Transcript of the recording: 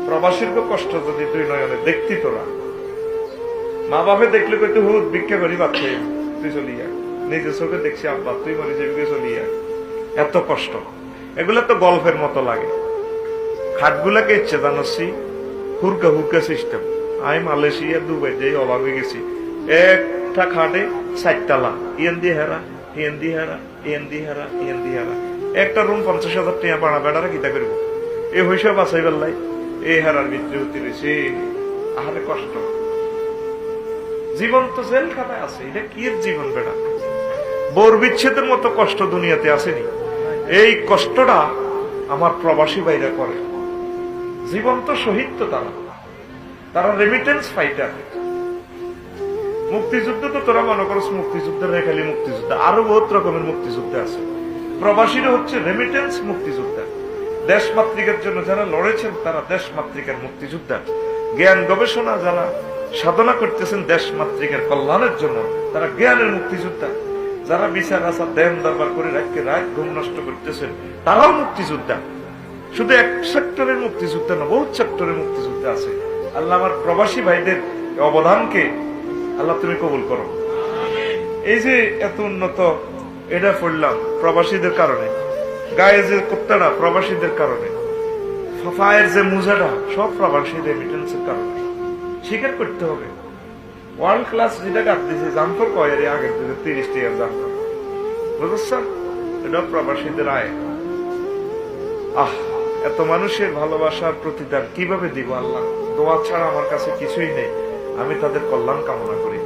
প্রবাসীর কষ্ট যদি তুই নয়নে দেখতি, তোরা মা বাপে দেখলে কইতে হুদ ভিক্ষা করি বাচ্চা তুই চলিয়া, নিজের চোখে দেখছি আব্বা তুই মরে যাবি চলিয়া, এত কষ্ট। এগুলো তো গল্পের মতো লাগে। খাটগুলাকে ইচ্ছে জানাচ্ছি হুরকা হুরকা সিস্টেম। আমি মালয়েশিয়া দুবাই যাই অবাক হয়ে গেছি, একটা খাটে 4 তলা, ইয়েন দিয়ে হেরা ইয়েন দিয়ে হেরা ইয়েন দিয়ে হেরা ইয়েন দিয়ে হেরা, একটা রুম 50,000 টাকা পাড়া বেড়ারা কিতা করবো? এই হইসা বাঁচাই বেল্লাই এই হেরার ভিতরে হতে রয়েছে। আহারে কষ্ট, জীবন তো জেলখানায় আছে। এটা কি জীবন বেড়া? বোর বিচ্ছেদের মতো কষ্ট দুনিয়াতে আসেনি। এই কষ্টটা আমার প্রবাসী ভাইরা করে। জীবন তো শহীদ, তো তারা রেমিটেন্স ফাইটার। মুক্তিযুদ্ধ তো তোরা মনে করছ মুক্তিযুদ্ধের খালি মুক্তিযুদ্ধ, আরো বহুত রকমের মুক্তিযুদ্ধ আছে। প্রবাসীরা হচ্ছে রেমিটেন্স মুক্তিযোদ্ধা। দেশ মাতৃকার জন্য যারা লড়েছেন তারা দেশ মাতৃকার মুক্তিযোদ্ধা। জ্ঞান গবেষণা যারা সাধনা করতেছেন দেশ মাতৃকার কল্যাণের জন্য, তারা জ্ঞানের মুক্তিযোদ্ধা। যারা বিচার আচার দেন দরবার করে রাখতে রাত ঘুম নষ্ট করতেছেন, তারাও মুক্তিযোদ্ধা। শুধু এক সেক্টরের মুক্তিযোদ্ধা না, বহুত সেক্টরের মুক্তিযোদ্ধা আছে। আল্লাহ আমার প্রবাসী ভাইদের অবদানকে আল্লাহ তুমি কবুল করো। এই যে এত উন্নত, এটা পড়লাম প্রবাসীদের কারণে। গায়ে যে কুত্তাটা প্রবাসীদের কারণে, ফাফায়ের যে মুজাটা সব প্রবাসী রেমিটেন্সের কারণে। স্বীকার করতে হবে। ওয়ার্ল্ড ক্লাস যেটা কাট দিয়েছে জানতো কয়ের আগের দিকে 30 টাকা জানতো, বুঝছেন? এটা প্রবাসীদের আয়। এত মানুষের ভালোবাসার প্রতিদান কিভাবে দিব আল্লাহ? দোয়া ছাড়া আমার কাছে কিছুই নেই। আমি তাদের কল্যাণ কামনা করি।